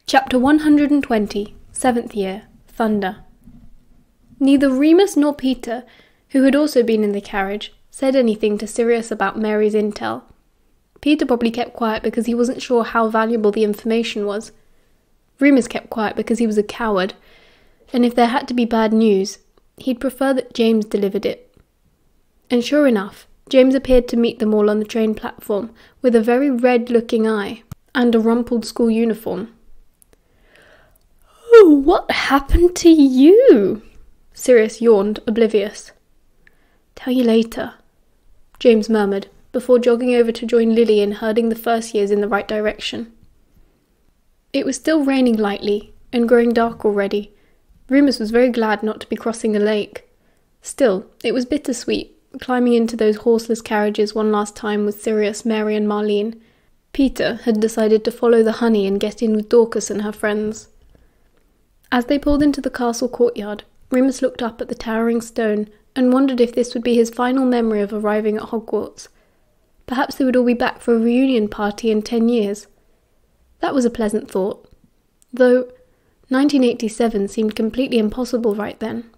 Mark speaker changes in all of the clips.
Speaker 1: Chapter 120, 7th Year, Thunder. Neither Remus nor Peter, who had also been in the carriage, said anything to Sirius about Mary's intel. Peter probably kept quiet because he wasn't sure how valuable the information was. Remus kept quiet because he was a coward, and if there had to be bad news, he'd prefer that James delivered it. And sure enough, James appeared to meet them all on the train platform with a very red-looking eye and a rumpled school uniform. "Oh, what happened to you?" Sirius yawned, oblivious. "Tell you later," James murmured, before jogging over to join Lily in herding the first years in the right direction. It was still raining lightly, and growing dark already. Remus was very glad not to be crossing a lake. Still, it was bittersweet, climbing into those horseless carriages one last time with Sirius, Mary and Marlene. Peter had decided to follow the honey and get in with Dorcas and her friends. As they pulled into the castle courtyard, Remus looked up at the towering stone and wondered if this would be his final memory of arriving at Hogwarts. Perhaps they would all be back for a reunion party in 10 years. That was a pleasant thought, though 1987 seemed completely impossible right then.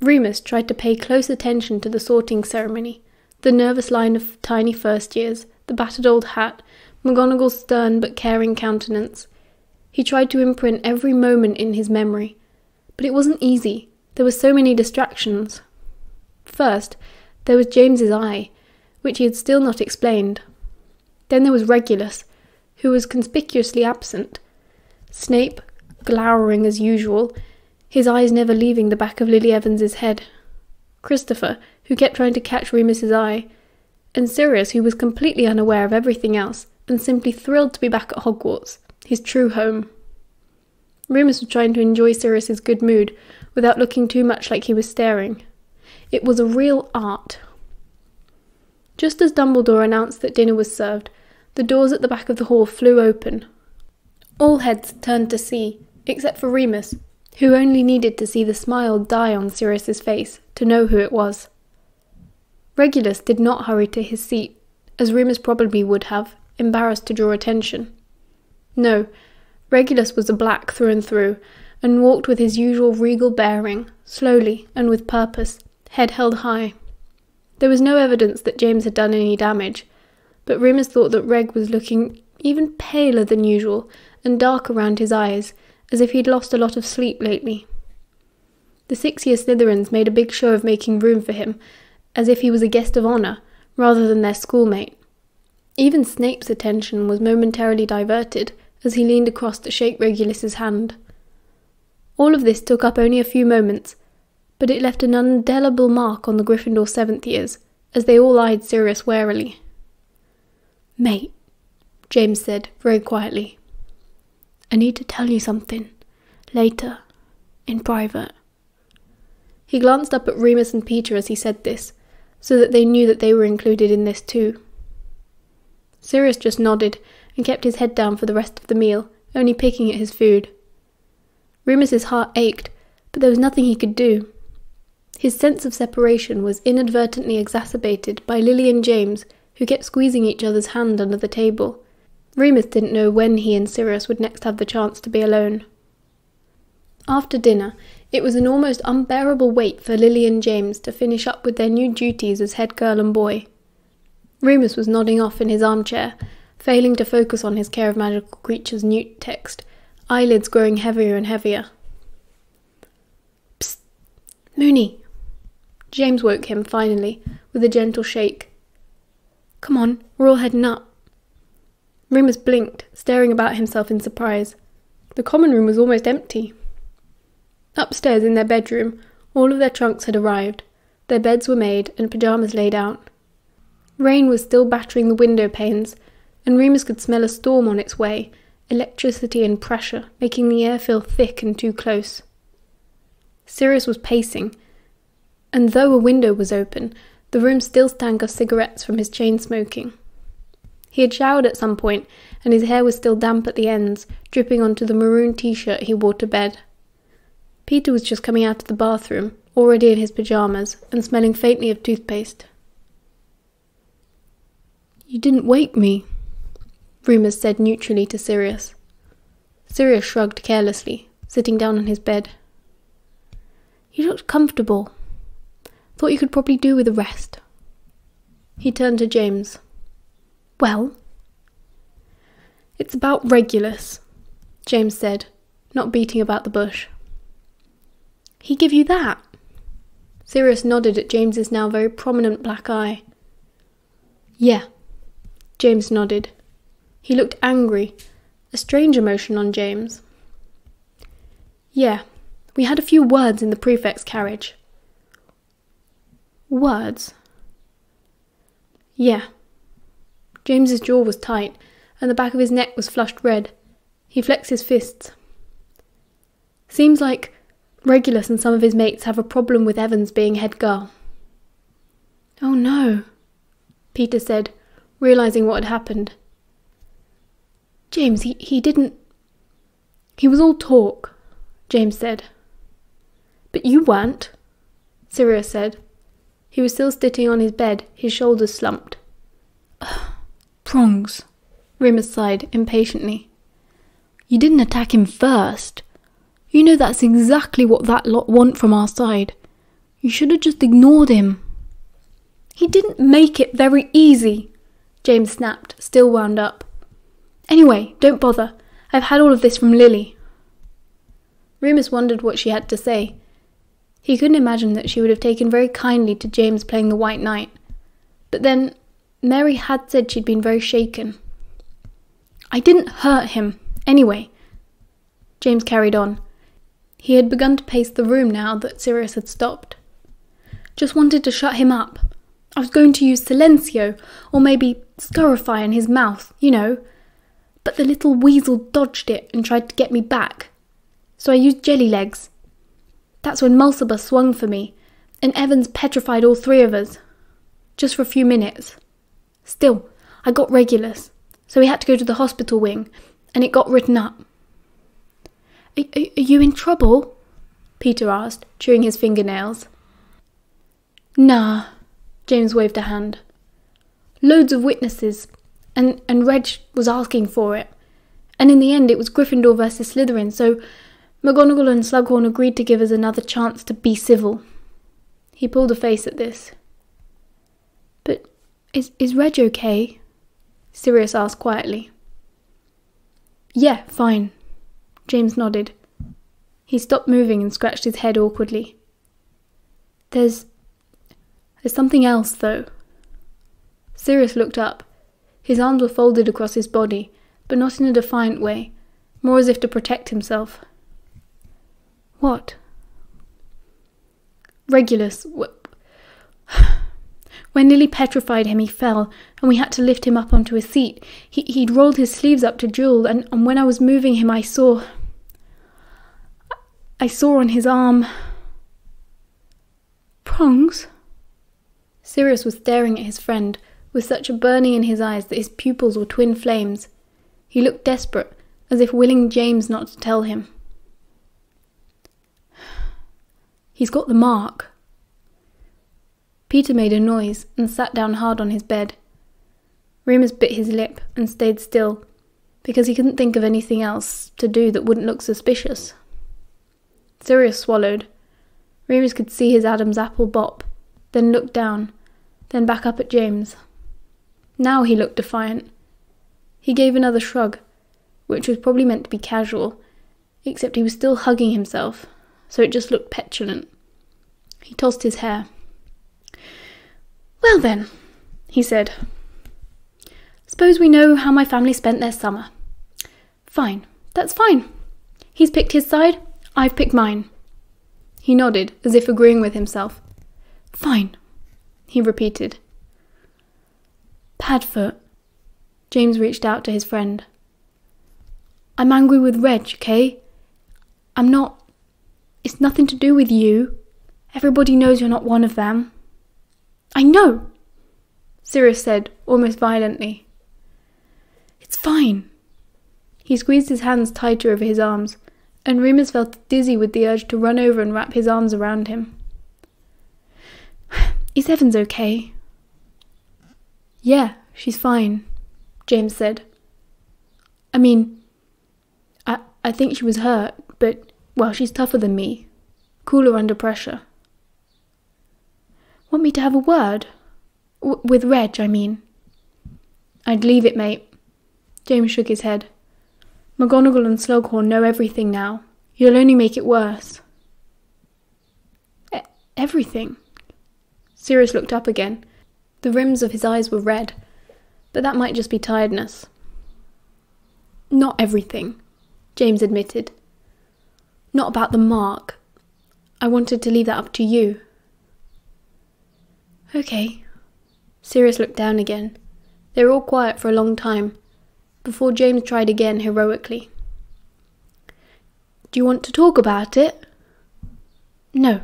Speaker 1: Remus tried to pay close attention to the sorting ceremony, the nervous line of tiny first years, the battered old hat, McGonagall's stern but caring countenance. He tried to imprint every moment in his memory, but it wasn't easy. There were so many distractions. First, there was James's eye, which he had still not explained. Then there was Regulus, who was conspicuously absent. Snape, glowering as usual, his eyes never leaving the back of Lily Evans's head. Christopher, who kept trying to catch Remus's eye, and Sirius, who was completely unaware of everything else and simply thrilled to be back at Hogwarts, his true home. Remus was trying to enjoy Sirius's good mood without looking too much like he was staring. It was a real art. Just as Dumbledore announced that dinner was served, the doors at the back of the hall flew open. All heads turned to see, except for Remus, who only needed to see the smile die on Sirius's face to know who it was. Regulus did not hurry to his seat, as Remus probably would have, embarrassed to draw attention. No, Regulus was a black through and through, and walked with his usual regal bearing, slowly and with purpose, head held high. There was no evidence that James had done any damage, but Remus thought that Reg was looking even paler than usual and dark around his eyes, as if he'd lost a lot of sleep lately. The 6-year Slytherins made a big show of making room for him, as if he was a guest of honour, rather than their schoolmate. Even Snape's attention was momentarily diverted, as he leaned across to shake Regulus's hand. All of this took up only a few moments, but it left an indelible mark on the Gryffindor 7th years, as they all eyed Sirius warily. "Mate," James said, very quietly, "I need to tell you something. Later. In private." He glanced up at Remus and Peter as he said this, so that they knew that they were included in this too. Sirius just nodded and kept his head down for the rest of the meal, only picking at his food. Remus's heart ached, but there was nothing he could do. His sense of separation was inadvertently exacerbated by Lily and James, who kept squeezing each other's hand under the table. Remus didn't know when he and Sirius would next have the chance to be alone. After dinner, it was an almost unbearable wait for Lily and James to finish up with their new duties as head girl and boy. Remus was nodding off in his armchair, failing to focus on his Care of Magical Creatures newt text, eyelids growing heavier and heavier. "Psst! Moony!" James woke him, finally, with a gentle shake. "Come on, we're all heading up." Remus blinked, staring about himself in surprise. The common room was almost empty. Upstairs in their bedroom, all of their trunks had arrived. Their beds were made and pyjamas laid out. Rain was still battering the window panes, and Remus could smell a storm on its way, electricity and pressure making the air feel thick and too close. Sirius was pacing, and though a window was open, the room still stank of cigarettes from his chain smoking. He had showered at some point, and his hair was still damp at the ends, dripping onto the maroon t-shirt he wore to bed. Peter was just coming out of the bathroom, already in his pyjamas, and smelling faintly of toothpaste. "You didn't wake me," Remus said neutrally to Sirius. Sirius shrugged carelessly, sitting down on his bed. You looked comfortable. Thought you could probably do with a rest. He turned to James. Well? It's about Regulus, James said, not beating about the bush. He give you that? Sirius nodded at James's now very prominent black eye. Yeah, James nodded. He looked angry, a strange emotion on James. Yeah, we had a few words in the prefect's carriage. Words? Yeah. James's jaw was tight, and the back of his neck was flushed red. He flexed his fists. Seems like Regulus and some of his mates have a problem with Evans being head girl. Oh no, Peter said, realising what had happened. James, he didn't... He was all talk, James said. But you weren't, Sirius said. He was still sitting on his bed, his shoulders slumped. Prongs, Remus sighed impatiently. You didn't attack him first. You know that's exactly what that lot want from our side. You should have just ignored him. He didn't make it very easy, James snapped, still wound up. Anyway, don't bother. I've had all of this from Lily. Remus wondered what she had to say. He couldn't imagine that she would have taken very kindly to James playing the White Knight. But then, Mary had said she'd been very shaken. I didn't hurt him, anyway. James carried on. He had begun to pace the room now that Sirius had stopped. Just wanted to shut him up. I was going to use Silencio, or maybe Scurify in his mouth, you know. But the little weasel dodged it and tried to get me back. So I used Jelly Legs. That's when Mulciber swung for me, and Evans petrified all three of us. Just for a few minutes. Still, I got Regulus, so we had to go to the hospital wing, and it got written up. Are you in trouble? Peter asked, chewing his fingernails. Nah, James waved a hand. Loads of witnesses, and Reg was asking for it. And in the end it was Gryffindor versus Slytherin, so McGonagall and Slughorn agreed to give us another chance to be civil. He pulled a face at this. But is Reg okay? Sirius asked quietly. Yeah, fine. James nodded. He stopped moving and scratched his head awkwardly. There's something else, though. Sirius looked up. His arms were folded across his body, but not in a defiant way, more as if to protect himself. What? Regulus. When Lily petrified him, he fell, and we had to lift him up onto his seat. He'd rolled his sleeves up to Jewel, and when I was moving him, I saw on his arm... Prongs? Sirius was staring at his friend, with such a burning in his eyes that his pupils were twin flames. He looked desperate, as if willing James not to tell him. He's got the mark. Peter made a noise and sat down hard on his bed. Remus bit his lip and stayed still, because he couldn't think of anything else to do that wouldn't look suspicious. Sirius swallowed. Remus could see his Adam's apple bop, then look down, then back up at James. Now he looked defiant. He gave another shrug, which was probably meant to be casual, except he was still hugging himself, so it just looked petulant. He tossed his hair. Well then, he said. Suppose we know how my family spent their summer. Fine, that's fine. He's picked his side, I've picked mine. He nodded, as if agreeing with himself. Fine, he repeated. Padfoot. James reached out to his friend. I'm angry with Reg, okay? I'm not... It's nothing to do with you. Everybody knows you're not one of them. I know, Sirius said, almost violently. It's fine. He squeezed his hands tighter over his arms, and Remus felt dizzy with the urge to run over and wrap his arms around him. Is Evans okay? Yeah, she's fine, James said. I I think she was hurt, but, well, she's tougher than me. Cooler under pressure. Want me to have a word? With Reg, I mean. I'd leave it, mate. James shook his head. McGonagall and Slughorn know everything now. You'll only make it worse. Everything? Sirius looked up again. The rims of his eyes were red, but that might just be tiredness. Not everything, James admitted. Not about the mark. I wanted to leave that up to you. Okay. Sirius looked down again. They were all quiet for a long time, before James tried again heroically. Do you want to talk about it? No,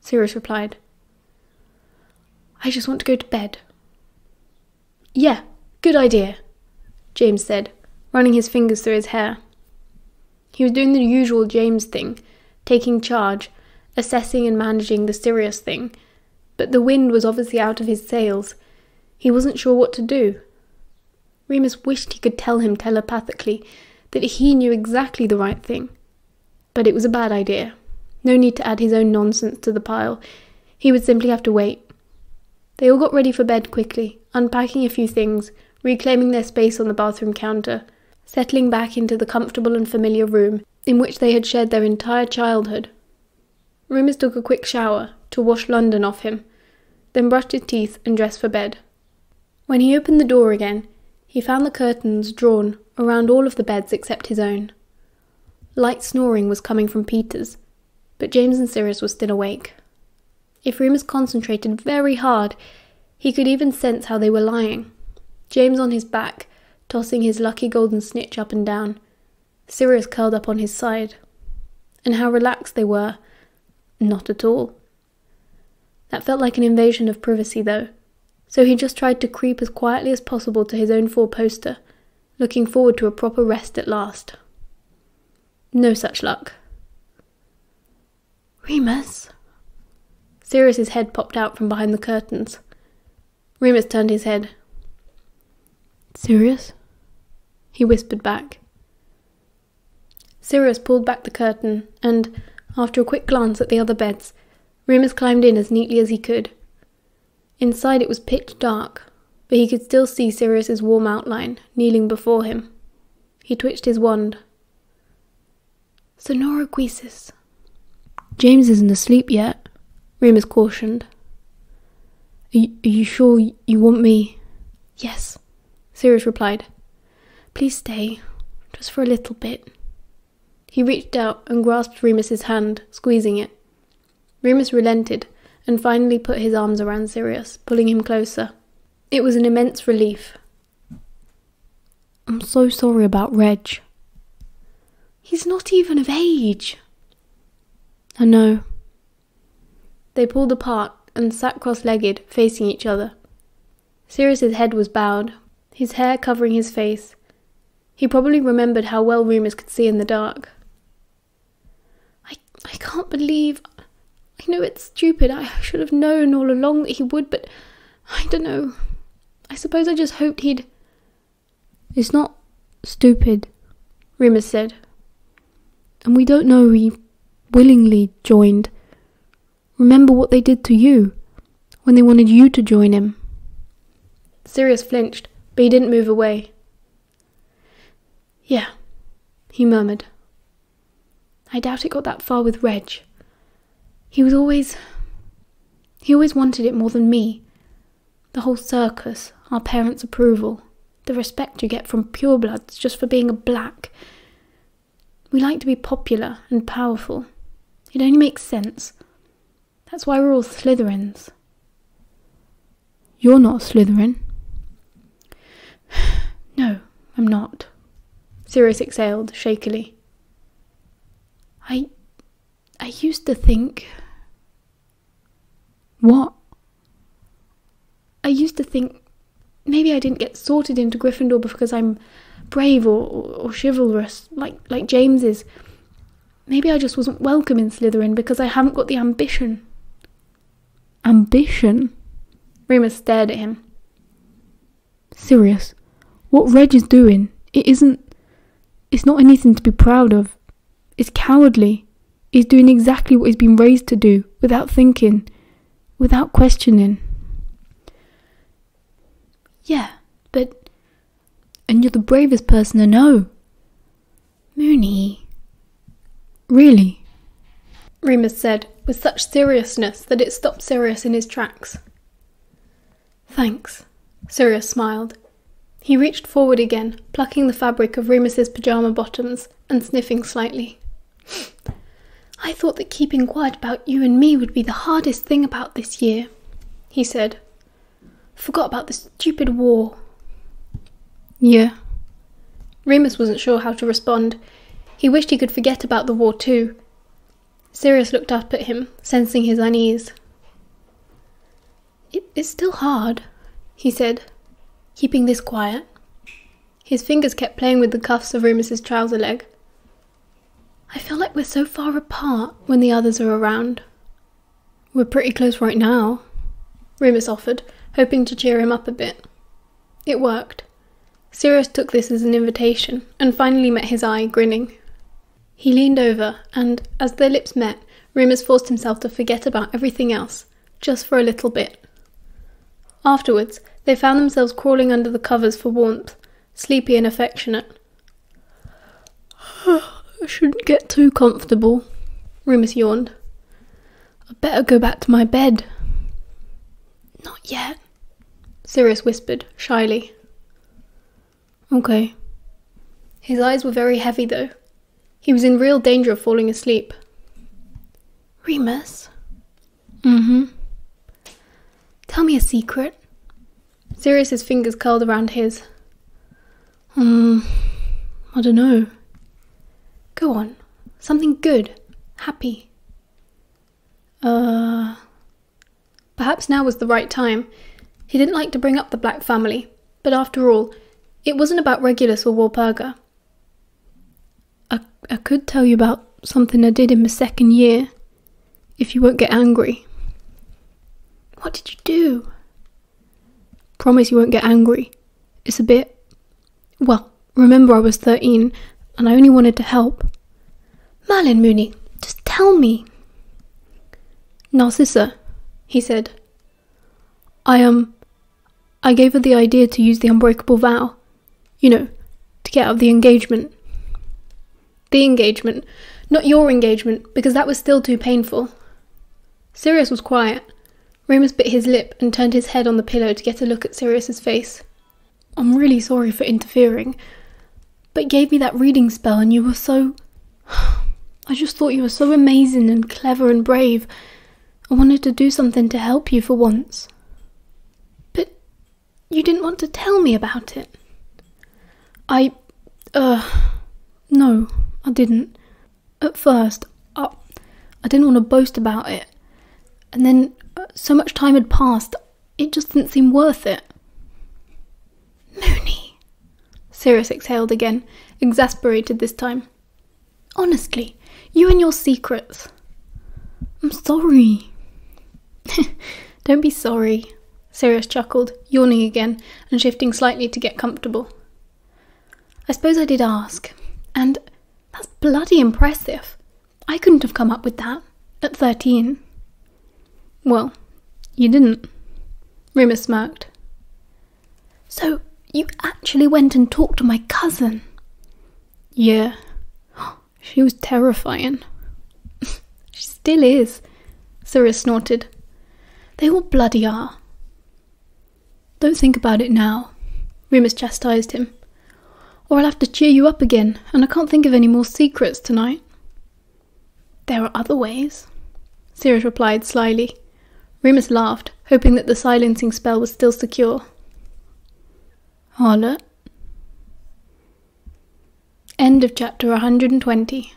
Speaker 1: Sirius replied. I just want to go to bed. Yeah, good idea, James said, running his fingers through his hair. He was doing the usual James thing, taking charge, assessing and managing the Sirius thing, but the wind was obviously out of his sails. He wasn't sure what to do. Remus wished he could tell him telepathically that he knew exactly the right thing, but it was a bad idea. No need to add his own nonsense to the pile. He would simply have to wait. They all got ready for bed quickly, unpacking a few things, reclaiming their space on the bathroom counter, settling back into the comfortable and familiar room in which they had shared their entire childhood. Remus took a quick shower to wash London off him, then brushed his teeth and dressed for bed. When he opened the door again, he found the curtains drawn around all of the beds except his own. Light snoring was coming from Peter's, but James and Sirius were still awake. If Remus concentrated very hard, he could even sense how they were lying. James on his back, tossing his lucky golden snitch up and down. Sirius curled up on his side. And how relaxed they were. Not at all. That felt like an invasion of privacy, though, so he just tried to creep as quietly as possible to his own four-poster, looking forward to a proper rest at last. No such luck. Remus? Sirius's head popped out from behind the curtains. Remus turned his head. Sirius? He whispered back. Sirius pulled back the curtain, and, after a quick glance at the other beds, Remus climbed in as neatly as he could. Inside it was pitch dark, but he could still see Sirius's warm outline, kneeling before him. He twitched his wand. Sonora Guisis. James isn't asleep yet, Remus cautioned. Are you sure you want me? Yes, Sirius replied. Please stay, just for a little bit. He reached out and grasped Remus's hand, squeezing it. Remus relented and finally put his arms around Sirius, pulling him closer. It was an immense relief. I'm so sorry about Reg. He's not even of age. I know. They pulled apart and sat cross-legged, facing each other. Sirius's head was bowed, his hair covering his face. He probably remembered how well Remus could see in the dark. I can't believe... I know it's stupid. I should have known all along that he would, but I don't know. I suppose I just hoped he'd... It's not stupid, Remus said. And we don't know he willingly joined. Remember what they did to you, when they wanted you to join him. Sirius flinched, but he didn't move away. Yeah, he murmured. I doubt it got that far with Reg. He always wanted it more than me. The whole circus, our parents' approval, the respect you get from purebloods just for being a black. We like to be popular and powerful. It only makes sense. That's why we're all Slytherins. You're not a Slytherin. No, I'm not. Sirius exhaled shakily. I used to think... What? I used to think maybe I didn't get sorted into Gryffindor because I'm brave or chivalrous, like James is. Maybe I just wasn't welcome in Slytherin because I haven't got the ambition. Ambition? Remus stared at him. Sirius, what Reg is doing, it isn't...
Speaker 2: It's not anything to be proud of. It's cowardly. He's doing exactly what he's been raised to do, without thinking, without questioning.
Speaker 1: Yeah, but...
Speaker 2: And you're the bravest person I know.
Speaker 1: Mooney.
Speaker 2: Really?
Speaker 1: Remus said, with such seriousness that it stopped Sirius in his tracks. Thanks, Sirius smiled. He reached forward again, plucking the fabric of Remus's pyjama bottoms and sniffing slightly. I thought that keeping quiet about you and me would be the hardest thing about this year, he said. Forgot about the stupid war.
Speaker 2: Yeah.
Speaker 1: Remus wasn't sure how to respond. He wished he could forget about the war too. Sirius looked up at him, sensing his unease. It's still hard, he said, keeping this quiet. His fingers kept playing with the cuffs of Remus's trouser leg. I feel like we're so far apart when the others are around.
Speaker 2: We're pretty close right now,
Speaker 1: Remus offered, hoping to cheer him up a bit. It worked. Sirius took this as an invitation and finally met his eye, grinning. He leaned over and, as their lips met, Remus forced himself to forget about everything else, just for a little bit. Afterwards, they found themselves crawling under the covers for warmth, sleepy and affectionate.
Speaker 2: I shouldn't get too comfortable,
Speaker 1: Remus yawned.
Speaker 2: I'd better go back to my bed.
Speaker 1: Not yet, Sirius whispered, shyly.
Speaker 2: Okay.
Speaker 1: His eyes were very heavy, though. He was in real danger of falling asleep. Remus?
Speaker 2: Mm-hmm.
Speaker 1: Tell me a secret. Sirius's fingers curled around his.
Speaker 2: I don't know.
Speaker 1: Go on. Something good. Happy. Perhaps now was the right time. He didn't like to bring up the Black family, but after all, it wasn't about Regulus or Walpurga.
Speaker 2: I could tell you about something I did in my second year, if you won't get angry.
Speaker 1: What did you do?
Speaker 2: Promise you won't get angry. It's a bit... Well, remember I was 13, and I only wanted to help.
Speaker 1: Merlin, Mooney, just tell me.
Speaker 2: Narcissa, he said. I gave her the idea to use the unbreakable vow. You know, to get out of the engagement.
Speaker 1: The engagement, not your engagement, because that was still too painful. Sirius was quiet. Remus bit his lip and turned his head on the pillow to get a look at Sirius's face.
Speaker 2: I'm really sorry for interfering, but you gave me that reading spell and you were so... I just thought you were so amazing and clever and brave. I wanted to do something to help you for once.
Speaker 1: But you didn't want to tell me about it.
Speaker 2: No, I didn't. At first, I didn't want to boast about it. And then, so much time had passed, it just didn't seem worth it.
Speaker 1: Mooney, Sirius exhaled again, exasperated this time. Honestly, you and your secrets.
Speaker 2: I'm sorry.
Speaker 1: Don't be sorry, Sirius chuckled, yawning again and shifting slightly to get comfortable. I suppose I did ask, and that's bloody impressive. I couldn't have come up with that, at 13.
Speaker 2: Well, you didn't,
Speaker 1: Remus smirked. So, you actually went and talked to my cousin?
Speaker 2: Yeah. She was terrifying.
Speaker 1: She still is, Sirius snorted. They all bloody are.
Speaker 2: Don't think about it now,
Speaker 1: Remus chastised him.
Speaker 2: Or I'll have to cheer you up again, and I can't think of any more secrets tonight.
Speaker 1: There are other ways, Sirius replied slyly. Remus laughed, hoping that the silencing spell was still secure.
Speaker 2: Harlot.
Speaker 1: End of chapter 120.